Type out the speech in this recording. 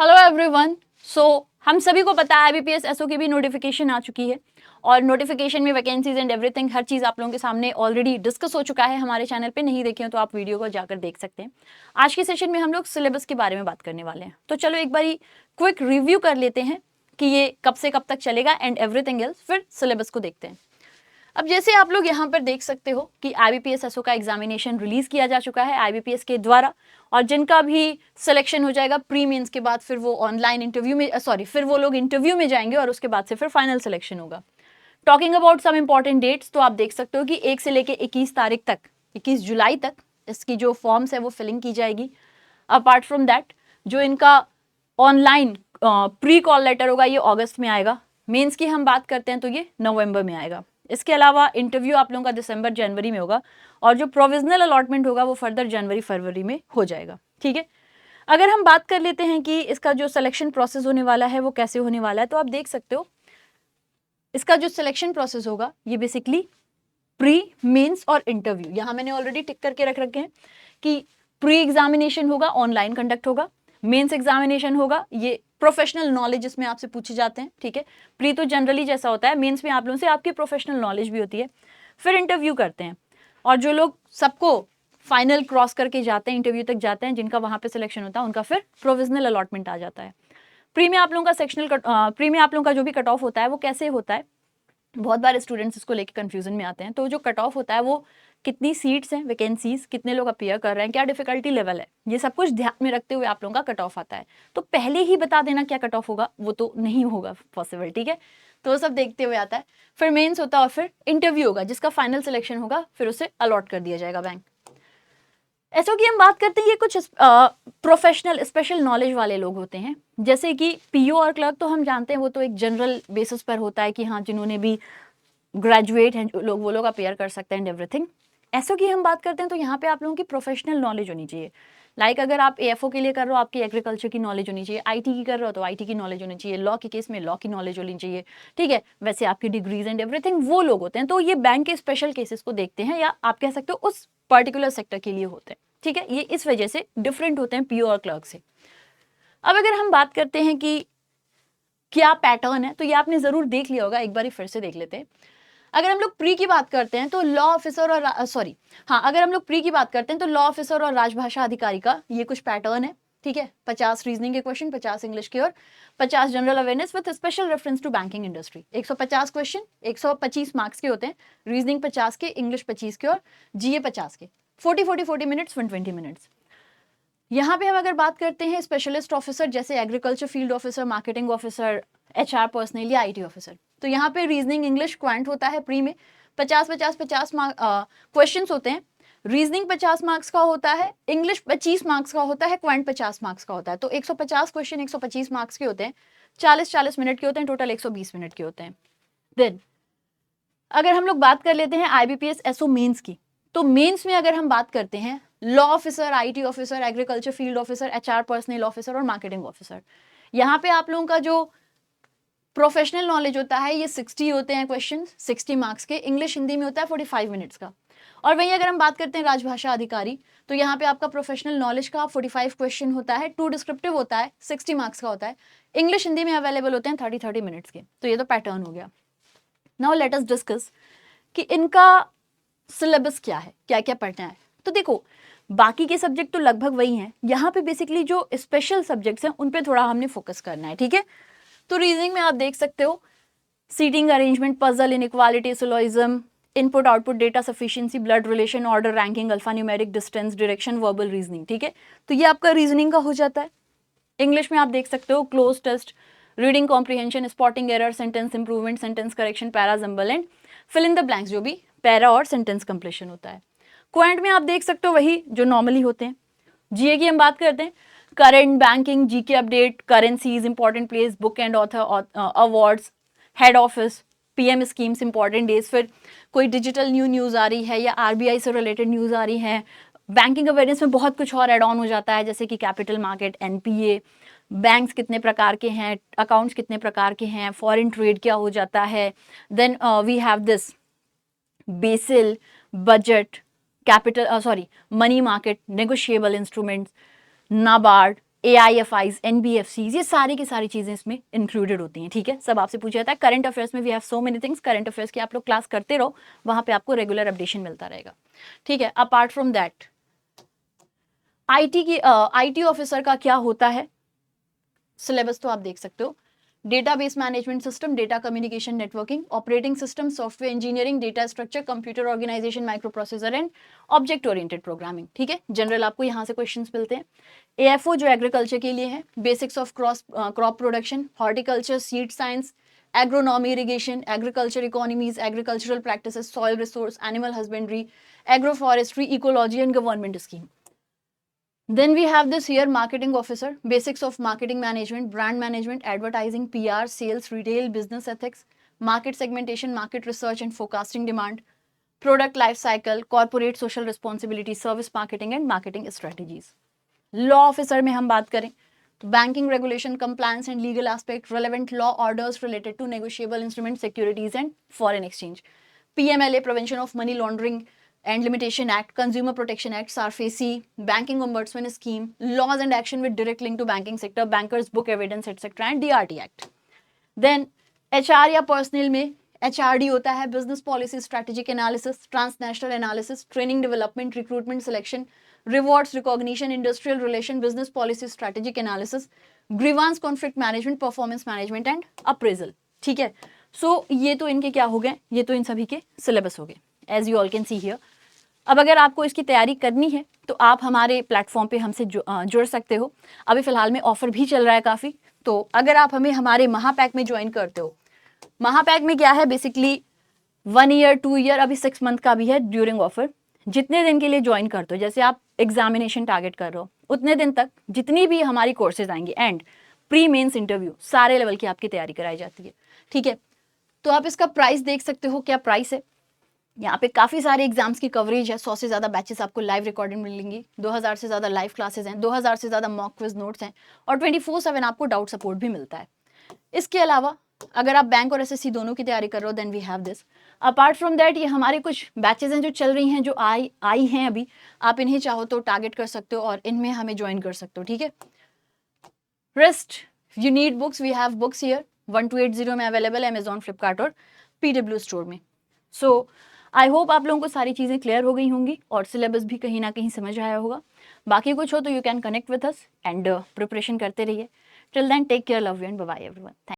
Hello everyone. सो हम सभी को पता है IBPS SO की भी नोटिफिकेशन आ चुकी है और नोटिफिकेशन में वैकेंसीज एंड एवरीथिंग हर चीज़ आप लोगों के सामने ऑलरेडी डिस्कस हो चुका है। हमारे चैनल पे नहीं देखे हो तो आप वीडियो को जाकर देख सकते हैं। आज के सेशन में हम लोग सिलेबस के बारे में बात करने वाले हैं, तो चलो एक बारी क्विक रिव्यू कर लेते हैं कि ये कब से कब तक चलेगा एंड एवरीथिंग एल्स, फिर सिलेबस को देखते हैं। अब जैसे आप लोग यहाँ पर देख सकते हो कि IBPS SO का एग्जामिनेशन रिलीज किया जा चुका है IBPS के द्वारा, और जिनका भी सिलेक्शन हो जाएगा प्री मेंस के बाद फिर वो ऑनलाइन इंटरव्यू में फिर वो लोग इंटरव्यू में जाएंगे और उसके बाद से फिर फाइनल सिलेक्शन होगा। Talking about some important dates, तो आप देख सकते हो कि 1 से लेके 21 तारीख तक, 21 जुलाई तक इसकी जो फॉर्म्स है वो फिलिंग की जाएगी। अपार्ट फ्रॉम दैट जो इनका ऑनलाइन प्री कॉल लेटर होगा ये अगस्त में आएगा। मेंस की हम बात करते हैं तो ये नवंबर में आएगा। इसके अलावा इंटरव्यू आप लोगों का दिसंबर जनवरी में होगा और जो प्रोविजनल अलॉटमेंट होगा वो फर्दर जनवरी फरवरी में हो जाएगा। ठीक है, अगर हम बात कर लेते हैं कि इसका जो सिलेक्शन प्रोसेस होने वाला है वो कैसे होने वाला है, तो आप देख सकते हो इसका जो सिलेक्शन प्रोसेस होगा ये बेसिकली प्री, मेंस और इंटरव्यू, यहाँ मैंने ऑलरेडी टिक करके रख रखे हैं कि प्री एग्जामिनेशन होगा, ऑनलाइन कंडक्ट होगा। मेंस एग्जामिनेशन होगा, ये प्रोफेशनल नॉलेज इसमें आपसे पूछे जाते हैं। ठीक है, प्री तो जनरली जैसा होता है, मेंस में आप लोगों से आपकी प्रोफेशनल नॉलेज भी होती है। फिर इंटरव्यू करते हैं और जो लोग सबको फाइनल क्रॉस करके जाते हैं, इंटरव्यू तक जाते हैं, जिनका वहां पे सिलेक्शन होता है उनका फिर प्रोविजनल अलॉटमेंट आ जाता है। प्री में आप लोगों का प्री में आप लोगों का जो भी कट ऑफ होता है वो कैसे होता है, बहुत बार स्टूडेंट्स इसको लेके कंफ्यूजन में आते हैं। तो जो कट ऑफ होता है वो कितनी सीट्स हैं, वैकेंसीज कितने लोग अपियर कर रहे हैं, क्या डिफिकल्टी लेवल है, ये सब कुछ ध्यान में रखते हुए आप लोगों का कट ऑफ आता है। तो पहले ही बता देना क्या कट ऑफ होगा वो तो नहीं होगा पॉसिबल। ठीक है, तो वो सब देखते हुए आता है। फिर मेंस होता है और फिर इंटरव्यू होगा, जिसका फाइनल सिलेक्शन होगा फिर उसे अलॉट कर दिया जाएगा बैंक। ऐसा की हम बात करते हैं, ये कुछ प्रोफेशनल स्पेशल नॉलेज वाले लोग होते हैं, जैसे कि PO और क्लर्क तो हम जानते हैं वो तो एक जनरल बेसिस पर होता है कि हाँ जिन्होंने भी ग्रेजुएट हैं लोग वो लोग अपेयर कर सकते हैं एंड एवरीथिंग। ऐसा की हम बात करते हैं तो यहाँ पे आप लोगों की प्रोफेशनल नॉलेज होनी चाहिए। लाइक अगर आप AFO के लिए कर रहे हो आपकी एग्रीकल्चर की नॉलेज होनी चाहिए, IT की कर रहे हो तो IT की नॉलेज होनी चाहिए, लॉ के केस में लॉ की नॉलेज होनी चाहिए। ठीक है, वैसे आपकी डिग्रीज एंड एवरीथिंग वो लोग होते हैं। तो ये बैंक के स्पेशल केसेस को देखते हैं, या आप कह सकते हो उस पर्टिकुलर सेक्टर के लिए होते हैं। ठीक है, ये इस वजह से डिफरेंट होते हैं PO और क्लर्क से। अब अगर हम बात करते हैं कि क्या पैटर्न है, तो ये आपने जरूर देख लिया होगा, एक बार फिर से देख लेते हैं। अगर हम लोग प्री की बात करते हैं तो लॉ ऑफिसर और अगर हम लोग प्री की बात करते हैं तो लॉ ऑफिसर और राजभाषा अधिकारी का ये कुछ पैटर्न है। ठीक है, 50 रीजनिंग के क्वेश्चन, 50 इंग्लिश के और 50 general awareness with special reference to banking industry. 150 question 125 marks के होते हैं, रीजनिंग 50 के, इंग्लिश 25 के और GA 50 के। 40 मिनट्स 120 मिनट्स। यहाँ पे हम अगर बात करते हैं स्पेशलिस्ट ऑफिसर जैसे agriculture field officer, marketing officer, HR personal या IT ऑफिसर, तो यहाँ पे रीजनिंग इंग्लिश क्वांट होता है प्री में। 50 मार्क क्वेश्चंस होते हैं। रीजनिंग 50 मार्क्स का होता है, इंग्लिश 25 मार्क्स का होता है, क्वांट 50 मार्क्स का होता है। तो 150 क्वेश्चन 125 मार्क्स के होते हैं, 40 मिनट के होते हैं, टोटल 120 मिनट के होते हैं। देन अगर हम लोग बात कर लेते हैं IBPS SO मेंस की, तो मेंस में अगर हम बात करते हैं law officer, IT officer, agriculture field officer, HR personal officer और मार्केटिंग ऑफिसर, यहाँ पे आप लोगों का जो प्रोफेशनल नॉलेज होता है ये 60 होते हैं क्वेश्चन, 60 मार्क्स के। इंग्लिश हिंदी में होता है 45 मिनट्स का। और वहीं अगर हम बात करते हैं राजभाषा अधिकारी, तो यहाँ पे आपका प्रोफेशनल नॉलेज का 45 क्वेश्चन होता है, 2 डिस्क्रिप्टिव होता है, 60 मार्क्स का होता है। इंग्लिश हिंदी में अवेलेबल होते हैं 30 मिनट्स के। तो ये तो पैटर्न हो गया। नाउ लेट अस डिस्कस कि इनका सिलेबस क्या है, क्या क्या पढ़ना है। तो देखो बाकी के सब्जेक्ट तो लगभग वही हैं, यहाँ पे बेसिकली जो स्पेशल सब्जेक्ट्स हैं उन पे थोड़ा हमने फोकस करना है। ठीक है, तो रीजनिंग में आप देख सकते हो seating arrangement, puzzle, inequality, syllogism, input output data sufficiency, blood relation, order, ranking, alphanumeric, distance, direction, verbal reasoning. ठीक है, तो ये आपका रीजनिंग का हो जाता है। इंग्लिश में आप देख सकते हो cloze test, reading comprehension, spotting error, sentence improvement, sentence correction, para jumble and fill in the blanks, जो भी पैरा और सेंटेंस कंप्लीशन होता है। क्वांट में आप देख सकते हो वही जो नॉर्मली होते हैं। GA की हम बात करते हैं, current, banking, GK update, currencies, important place, book and author awards, head office, PM schemes, important days. फिर कोई डिजिटल न्यूज़ आ रही है या RBI से रिलेटेड न्यूज़ आ रही है। बैंकिंग अवेयरनेस में बहुत कुछ और एड ऑन हो जाता है, जैसे कि कैपिटल मार्केट, NPA, बैंक्स कितने प्रकार के हैं, अकाउंट्स कितने प्रकार के हैं, फॉरेन ट्रेड क्या हो जाता है। Then we have this Basel, budget, capital money market, negotiable instruments, NABARD, AIFIs, NBFCs, ये सारी की सारी चीज़ें इसमें इंक्लूडेड होती हैं, ठीक है। सब आपसे पूछा जाता है। करंट अफेयर्स में we have so many things, current affairs की आप लोग क्लास करते रहो, वहाँ पे आपको रेगुलर अपडेशन मिलता रहेगा, ठीक है। Apart from that IT officer का क्या होता है, सिलेबस तो आप देख सकते हो। Database management system, data communication networking, operating system, software engineering, data structure, computer organisation, microprocessor and object oriented programming, ठीक है। जनरल आपको यहाँ से क्वेश्चंस मिलते हैं। AFO जो एग्रीकल्चर के लिए है, basics of crop production, horticulture, seed science, agronomy, irrigation, agriculture economies, agricultural practices, soil resource, animal husbandry, agro forestry, ecology and government scheme. Then we have this here, marketing officer, basics of marketing management, brand management, advertising, PR, sales, retail, business ethics, market segmentation, market research and forecasting demand, product life cycle, corporate social responsibility, service marketing and marketing strategies. Law officer में हम बात करें तो banking regulation, compliance and legal aspect, relevant law orders related to negotiable instruments, securities and foreign exchange, PMLA, prevention of money laundering and Limitation Act, Consumer Protection Act, SARFAESI, Banking Ombudsman Scheme, laws and action with direct link to banking sector, Bankers Book Evidence, etc. and DRT Act. Then HR या personal में HRD होता है, business policy, strategic analysis, transnational analysis, training development, recruitment selection, rewards recognition, industrial relation, business policy, strategic analysis, grievance conflict management, performance management and appraisal, ठीक है। सो ये तो इनके क्या हो गए, ये तो इन सभी के सिलेबस हो गए, as you all can see here. अब अगर आपको इसकी तैयारी करनी है तो आप हमारे प्लेटफॉर्म पे हमसे जुड़ सकते हो। अभी फिलहाल में ऑफर भी चल रहा है काफ़ी, तो अगर आप हमें हमारे महापैक में ज्वाइन करते हो, महापैक में क्या है बेसिकली 1 ईयर 2 ईयर अभी 6 मंथ का भी है ड्यूरिंग ऑफर। जितने दिन के लिए ज्वाइन करते हो, जैसे आप एग्जामिनेशन टारगेट कर रहे हो, उतने दिन तक जितनी भी हमारी कोर्सेज आएंगी एंड प्री मेंस इंटरव्यू सारे लेवल की आपकी तैयारी कराई जाती है, ठीक है। तो आप इसका प्राइस देख सकते हो, क्या प्राइस है। यहाँ पे काफ़ी सारे एग्जाम्स की कवरेज है, 100 से ज़्यादा बैचेस आपको लाइव रिकॉर्डेड मिलेंगी, 2000 से ज़्यादा लाइव क्लासेस हैं, 2000 से ज़्यादा मॉक क्विज नोट्स हैं और 24/7 आपको डाउट सपोर्ट भी मिलता है। इसके अलावा अगर आप बैंक और SSC दोनों की तैयारी कर रहे हो then we have this. Apart from that ये हमारे कुछ बैचेज हैं जो चल रही हैं, जो आई हैं अभी, आप इन्हें चाहो तो टारगेट कर सकते हो और इनमें हमें ज्वाइन कर सकते हो, ठीक है। Rest you need books, we have books here 1280 में अवेलेबल, अमेजॉन, फ्लिपकार्ट और PW स्टोर में। सो आई होप आप लोगों को सारी चीज़ें क्लियर हो गई होंगी और सिलेबस भी कहीं ना कहीं समझ आया होगा। बाकी कुछ हो तो you can connect with us and preparation करते रहिए। Till then take care, love you and bye bye everyone.